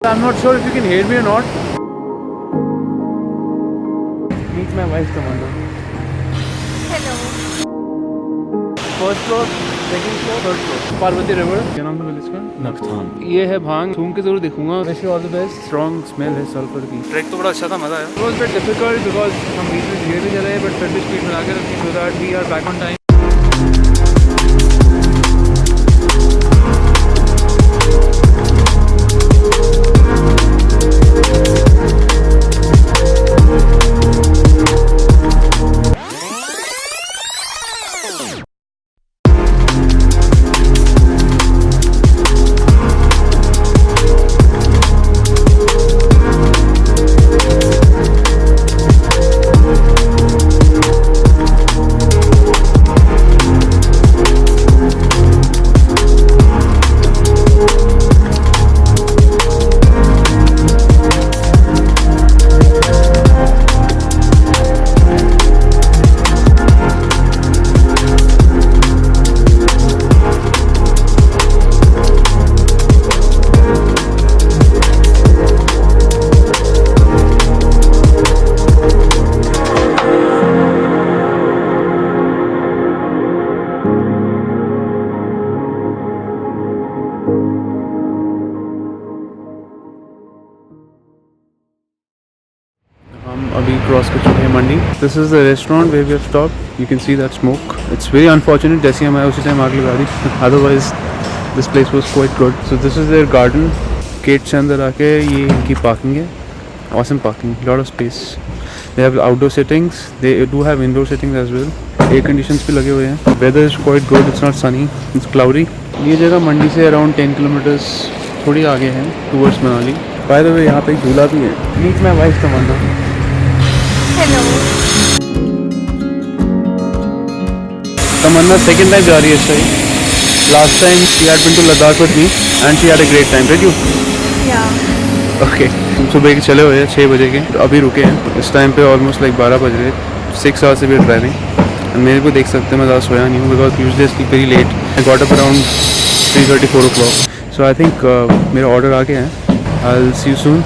I'm not sure if you can hear me or not. Meet my wife Tamanna. Hello. First floor, second floor, third floor. Parvati river, क्या नाम है इसका? नखथान। ये है भांग, सूंघ के जरूर दिखूंगा। Wish you all the best. Strong smell है सल्फर की। ट्रैक तो बड़ा अच्छा था, मजा आया। It was a bit difficult because हम बीच में धीरे भी चले, but फिर भी स्पीड में आके रखी so that we are back on time. अभी क्रॉस कर चुके हैं Mandi. This is the restaurant where we have stopped. You can see that smoke. It's very unfortunate जैसे हम आए उसी टाइम आग लगा दी. Otherwise this place was quite good. So this is their garden. Gate से अंदर आके ये इनकी पार्किंग है. Awesome parking, lot of space. They have outdoor sittings, they do have indoor sittings as well. Air conditions भी लगे हुए हैं. Weather is quite good. It's not sunny, it's cloudy. ये जगह मंडी से अराउंड 10 किलोमीटर्स थोड़ी आगे है towards Manali. By the way यहाँ पे एक झूला भी है. Meet my wife Tamanna. Hello. Tamanna second time जा रही है इस time. Last time she had been to Ladakh with me and she had a great time. Did you? Yeah. Okay. सुबह के चले हुए हैं 6 बजे के. अभी रुके हैं. इस टाइम पे ऑलमोस्ट लाइक 12 बज रहे. 6 आवर्स से भी ड्राइविंग. एंड मेरे को देख सकते हैं मैं ज़्यादा सोया नहीं हूँ because usually I sleep very late. I got up around 3:30-4 o'clock. So I think मेरा ऑर्डर आ गया है. I will see you soon.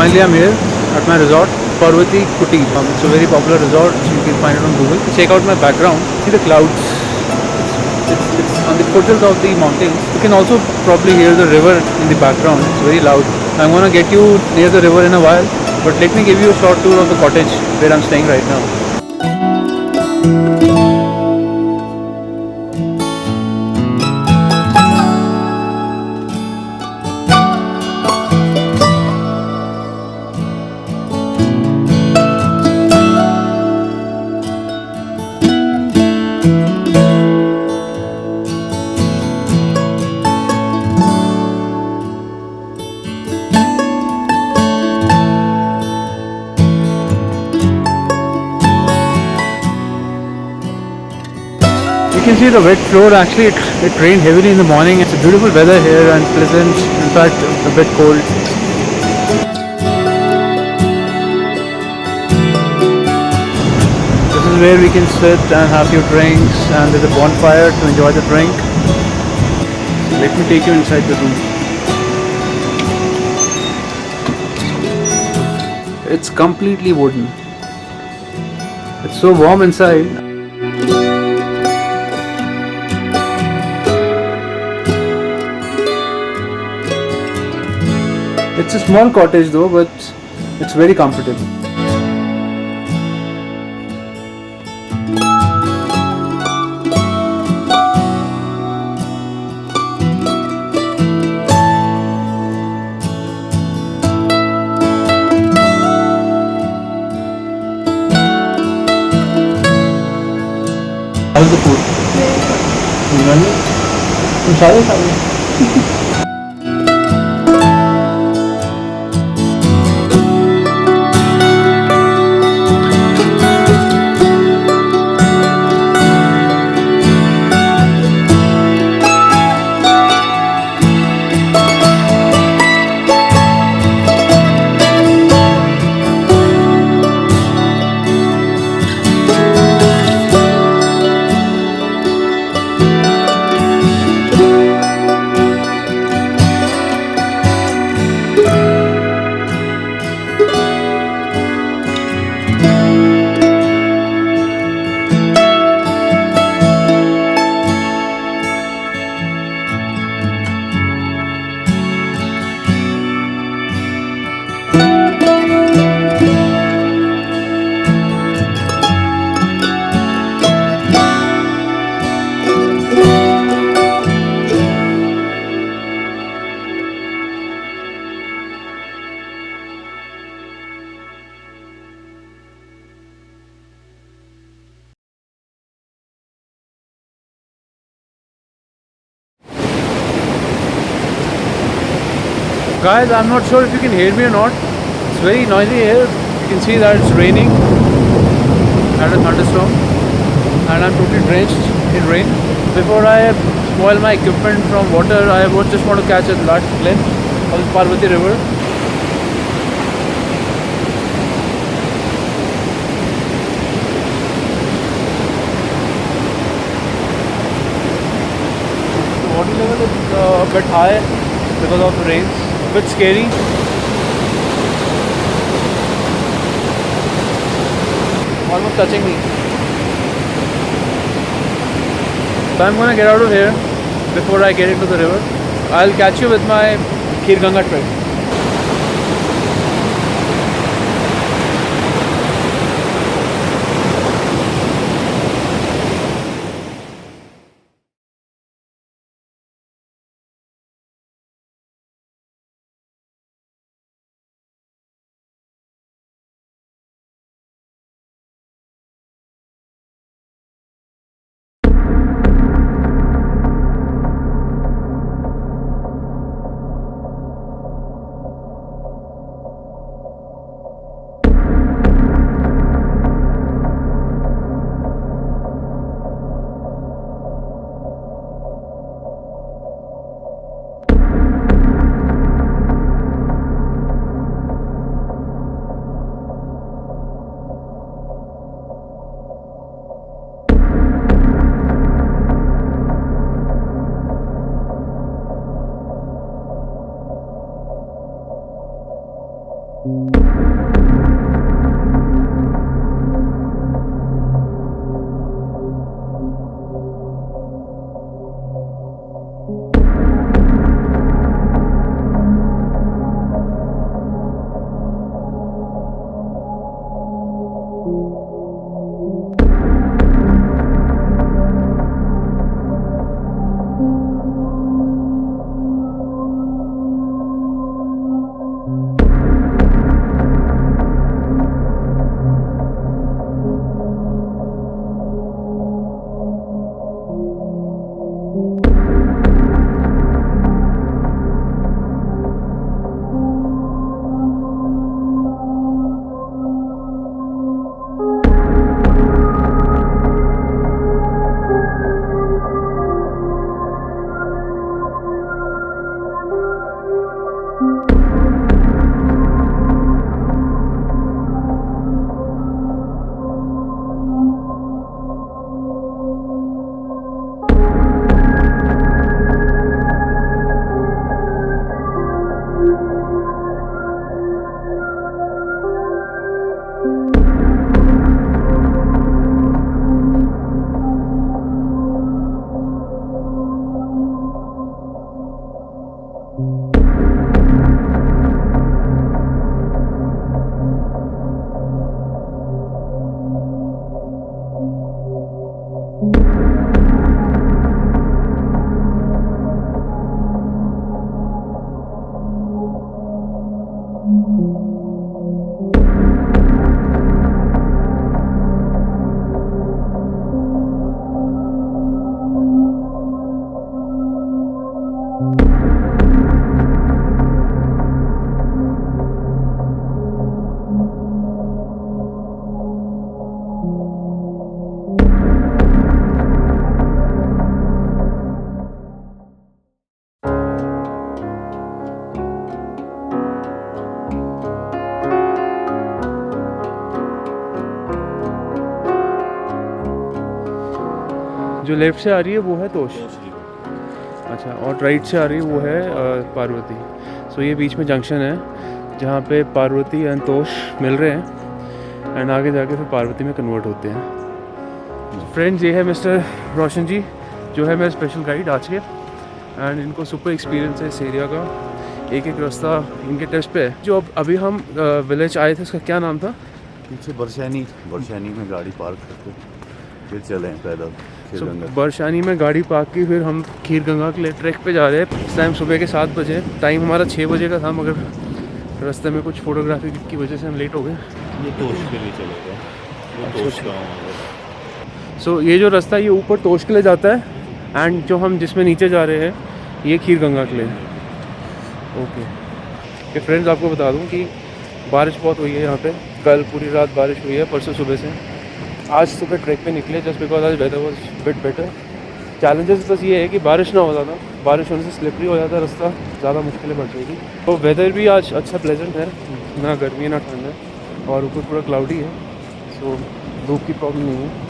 Finally, I'm here at my resort, Parvati Kutir. It's a very popular resort. You can find it on Google. Check out my background. See the clouds. It's on the foothills of the mountains. You can also probably hear the river in the background. It's very loud. I'm gonna get you near the river in a while. But let me give you a short tour of the cottage where I'm staying right now. see the wet floor. Actually, it rained heavily in the morning. It's a beautiful weather here and pleasant. In fact, a bit cold. This is where we can sit and have few drinks, and there's a bonfire to enjoy the drink. Let me take you inside the room. It's completely wooden. It's so warm inside. It's a small cottage though, but it's very comfortable. How's the food? You want it? तुम सारे खा लो। Guys, I'm not sure if you can hear me or not. It's very noisy here. You can see that it's raining. Had a thunderstorm, and I'm totally drenched in rain. Before I spoil my equipment from water, I would just want to catch a last glimpse of the Parvati River. The water level is a bit high because of the rains. A bit scary. Almost touching me. So I'm gonna get out of here before I get into the river. I'll catch you with my Kheer Ganga trip. जो left से आ रही है वो है तोश, अच्छा, और right से आ रही है वो है पार्वती। सो ये बीच में जंक्शन है जहाँ पे पार्वती एंड तोश मिल रहे हैं एंड आगे जाके फिर पार्वती में कन्वर्ट होते हैं। फ्रेंड्स, ये है मिस्टर रोशन जी, जो है मेरा स्पेशल गाइड आज के, एंड इनको सुपर एक्सपीरियंस है इस एरिया का, एक एक रास्ता इनके टेस्ट पे है। जो अभी हम विलेज आए थे उसका क्या नाम था? पीछे बरशानी में गाड़ी पार्क करके फिर चले हैं पैदल खीरगंगा। बरशानी में गाड़ी पार्क की, फिर हम खीरगंगा के लिए ट्रैक पे जा रहे हैं। इस टाइम सुबह के 7 बजे, टाइम हमारा 6 बजे का था, मगर रास्ते में कुछ फोटोग्राफी की वजह से हम लेट हो गए। ये तोश के लिए चलेगा, वो तोश गाँव है। सो ये जो रास्ता है ये ऊपर तोश के लिए जाता है, एंड जो हम जिसमें नीचे जा रहे हैं ये खीरगंगा के लिए। ओके फ्रेंड्स, आपको बता दूं कि बारिश बहुत हुई है यहाँ पे, कल पूरी रात बारिश हुई है, परसों सुबह से। आज सुबह ट्रैक पे निकले जस्ट बिकॉज आज weather was bit better. Challenges बस ये है कि बारिश ना हो ज़्यादा, बारिश होने से स्लिपरी हो जाता है रास्ता, ज़्यादा मुश्किलें बढ़ जाएगी। तो वेदर भी आज अच्छा प्लेजेंट है, ना गर्मी है ना ठंड है, और ऊपर पूरा क्लाउडी है, सो धूप की प्रॉब्लम नहीं है।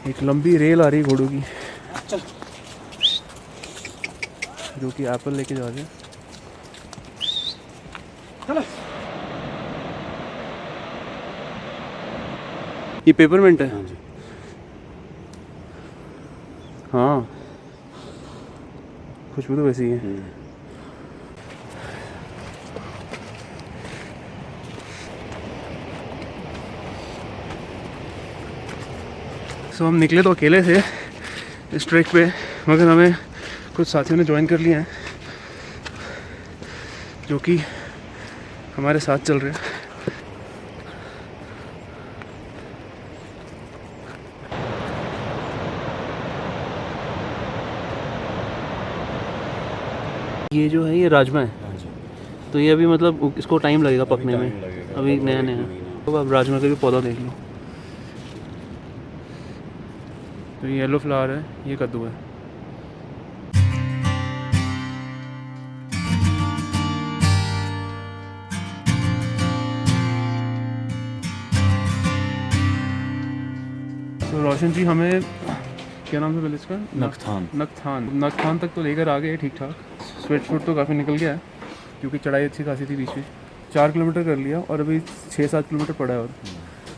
एक लंबी रेल आ रही है घोड़ों की, जो कि एप्पल लेके जा रहे हैं। ये पेपरमिंट है। हाँ जी, हाँ, खुशबू तो वैसी है। सो हम निकले तो अकेले थे इस ट्रैक पे, मगर हमें कुछ साथियों ने ज्वाइन कर लिया है जो कि हमारे साथ चल रहे हैं। ये जो है ये राजमा है, तो ये अभी मतलब इसको टाइम लगेगा पकने में, अभी नया नया। तो अब राजमा का भी पौधा देख लो, तो ये येलो फ्लावर है, ये कद्दू है। तो रोशन जी हमें क्या नाम है विलेज का? नखथान तक तो लेकर आ गए ठीक ठाक। स्वेट शूट तो काफ़ी निकल गया है क्योंकि चढ़ाई अच्छी खासी थी, बीच में 4 किलोमीटर कर लिया और अभी 6-7 किलोमीटर पड़ा है। और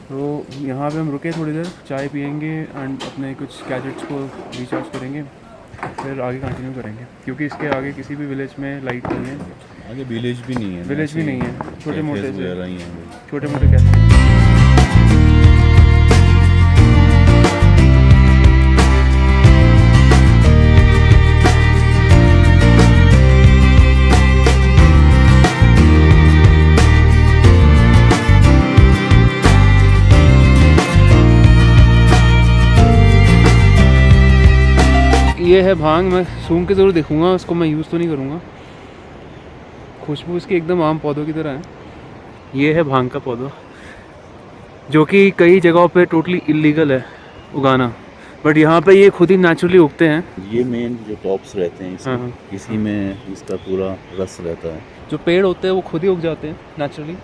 तो यहाँ पे हम रुके थोड़ी देर, चाय पियेंगे एंड अपने कुछ गैजेट्स को रिचार्ज करेंगे, फिर आगे कंटिन्यू करेंगे क्योंकि इसके आगे किसी भी विलेज में लाइट नहीं है। आगे विलेज भी नहीं है, छोटे मोटे छोटे मोटे कैफे। ये है भांग, मैं सूंघ के ज़रूर देखूंगा उसको, मैं यूज़ तो नहीं करूँगा। खुशबू इसकी एकदम आम पौधों की तरह है। ये है भांग का पौधा जो कि कई जगहों पे टोटली इलीगल है उगाना, बट यहाँ पे ये खुद ही नेचुरली उगते हैं। ये मेन जो टॉप्स रहते हैं हाँ। इसी में इसका पूरा रस रहता है। जो पेड़ होते हैं वो खुद ही उग जाते हैं नेचुरली,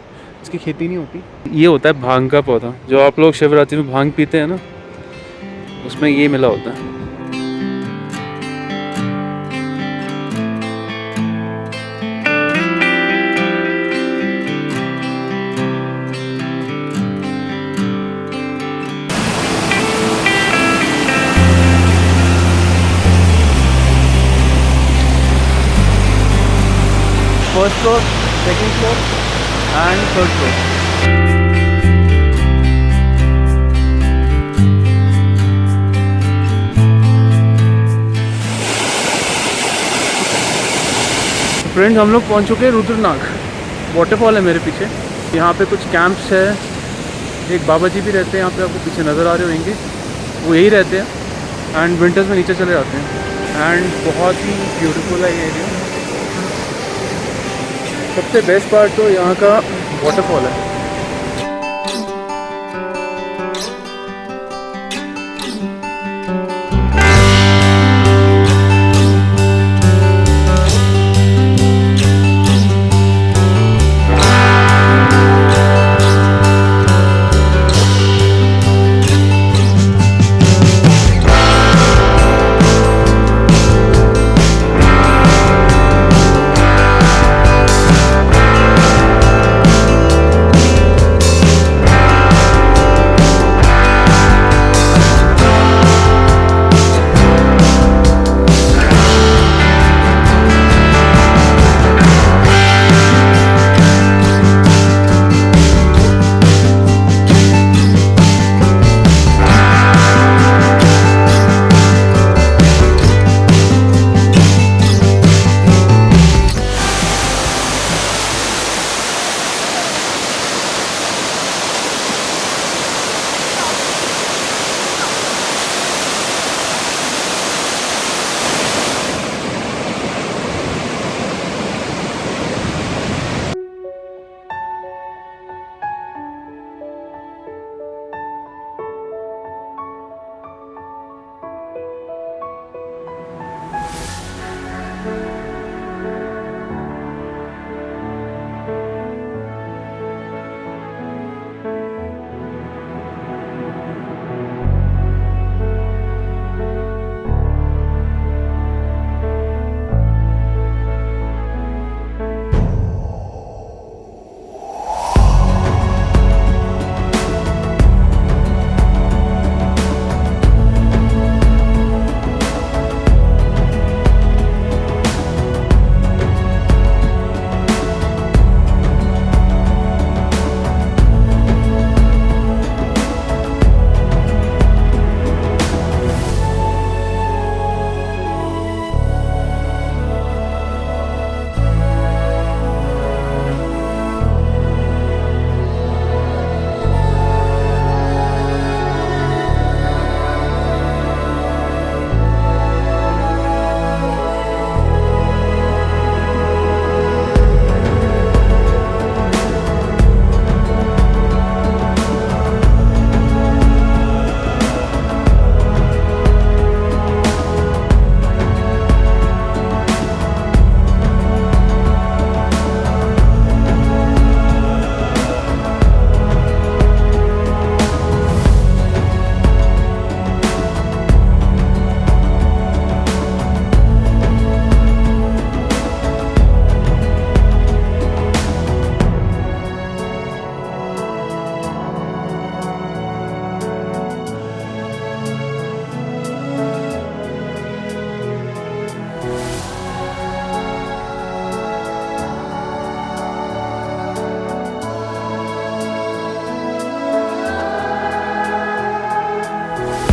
इसकी खेती नहीं होती। ये होता है भांग का पौधा, जो आप लोग शिवरात्रि में भांग पीते हैं ना, उसमें ये मिला होता है। First floor, second floor and third floor. Friends, हम लोग पहुंच चुके हैं रुद्रनाग। वाटरफॉल है मेरे पीछे। यहाँ पे कुछ कैंप्स है। एक बाबा जी भी रहते हैं यहाँ पे, आपको पीछे नज़र आ रहे होंगे, वो यही रहते हैं एंड विंटर्स में नीचे चले जाते हैं एंड बहुत ही ब्यूटीफुल है ये एरिया। सबसे बेस्ट पार्ट तो यहाँ का वाटरफॉल है।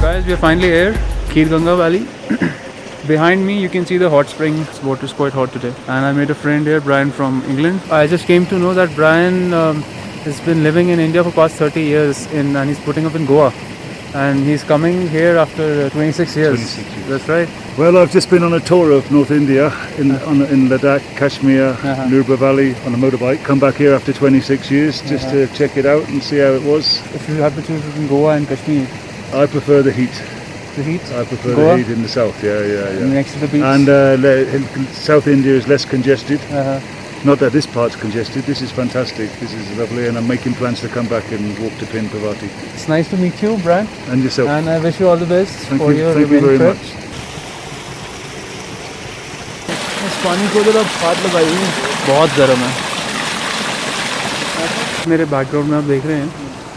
Guys, we are finally here, Kheer Ganga Valley. Behind me you can see the hot springs. Water is quite hot today. And I made a friend here, Brian from England. I just came to know that Brian has been living in India for past 30 years and he's putting up in Goa. And he's coming here after 26 years. 26 years. That's right. Well, I've just been on a tour of North India in Ladakh, Kashmir, Nurba Valley on a motorbike. Come back here after 26 years just to check it out and see how it was. If you have to choose between Goa and Kashmir, I prefer the heat. the heat? I prefer Goa? the heat in the south, yeah. Next to the beach? And South India is less congested. Uh-huh. Not that this part's congested, this is fantastic, this is lovely, and I'm making plans to come back and walk to Pin Pavati. It's nice to meet you, Brian. And yourself. And I wish you all the best Thank for you. your Thank you remaining very trip. much. इस पानी को जब आप हाथ लगाइए बहुत गर्म है। मेरे बैकग्राउंड में आप देख रहे हैं,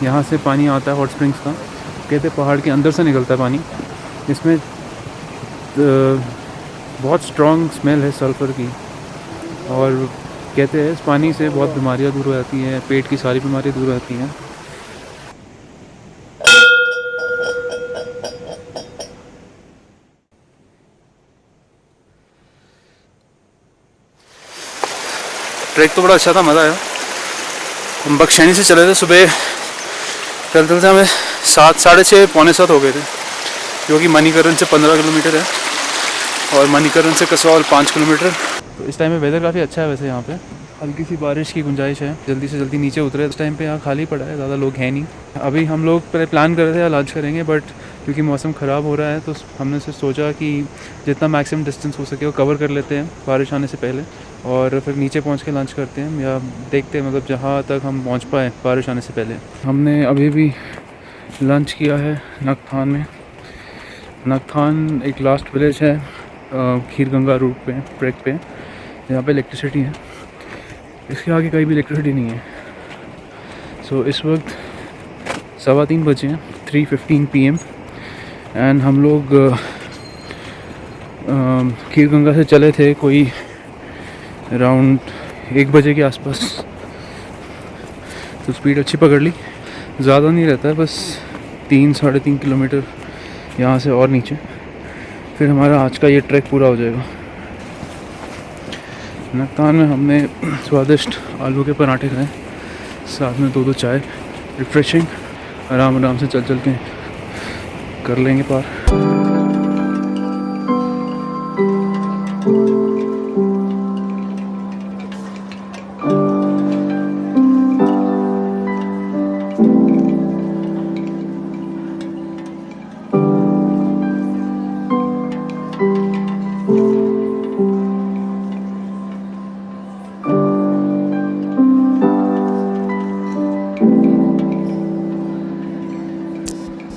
यहाँ से पानी आता है हॉट स्प्रिंग्स का। कहते हैं पहाड़ के अंदर से निकलता है पानी। इसमें बहुत स्ट्रॉन्ग स्मेल है सल्फर की, और कहते हैं इस पानी से बहुत बीमारियां दूर हो जाती हैं, पेट की सारी बीमारियां दूर हो जाती हैं। ट्रैक तो बड़ा अच्छा था, मज़ा आया। हम बख्शैनी से चले थे सुबह, चलते चलते हमें 7, साढ़े 6, पौने 7 हो गए थे, जो कि मणिकरण से 15 किलोमीटर है और मणिकरण से कसौल 5 किलोमीटर। तो इस टाइम में वेदर काफ़ी अच्छा है वैसे, यहाँ पे हल्की सी बारिश की गुंजाइश है। जल्दी से जल्दी नीचे उतरे, इस टाइम पे यहाँ खाली पड़ा है, ज़्यादा लोग हैं नहीं। अभी हम लोग पहले प्लान कर रहे थे लंच करेंगे, बट क्योंकि मौसम ख़राब हो रहा है तो हमने से सोचा कि जितना मैक्सिमम डिस्टेंस हो सके वो कवर कर लेते हैं बारिश आने से पहले, और फिर नीचे पहुंच के लंच करते हैं या देखते हैं, मतलब जहां तक हम पहुंच पाए बारिश आने से पहले। हमने अभी भी लंच किया है नगथान में। नगथान एक लास्ट विलेज है खीरगंगा रूट पे, ट्रैक पे, यहाँ पे इलेक्ट्रिसिटी है। इसके आगे कहीं भी इलेक्ट्रिसिटी नहीं है। सो इस वक्त 3:15 बजे हैं, 3:15 PM, एंड हम लोग खीरगंगा से चले थे कोई अराउंड 1 बजे के आसपास। तो स्पीड अच्छी पकड़ ली, ज़्यादा नहीं रहता है, बस 3, 3.5 किलोमीटर यहाँ से और नीचे, फिर हमारा आज का ये ट्रैक पूरा हो जाएगा। नगथान में हमने स्वादिष्ट आलू के पराठे खाए, साथ में 2 चाय, रिफ्रेशिंग। आराम आराम से चल चल के कर लेंगे पार।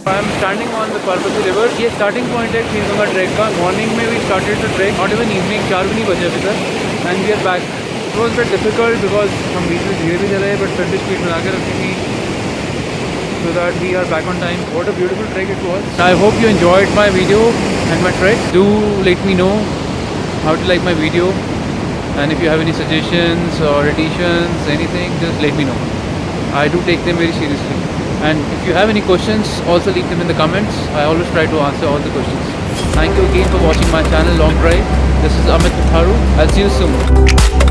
I am standing on the Parvati river. ये स्टार्टिंग पॉइंट है खीरगंगा ट्रैक का। मॉर्निंग में we started the track, not even evening, 4 भी नहीं बजे अभी तक, and we are back. It was very difficult because हम बीच में धीरे भी चले, बट फिर भी स्पीड बना के रखी थी, so that we are back on time. What a beautiful trek it was. I hope you enjoyed my video and my trek. Do let me know how to like my video, and if you have any suggestions or additions, anything, just let me know. I do take them very seriously. And if you have any questions, also leave them in the comments. I always try to answer all the questions. Thank you again for watching my channel Long Drive. This is Amit Tharu. I'll see you soon.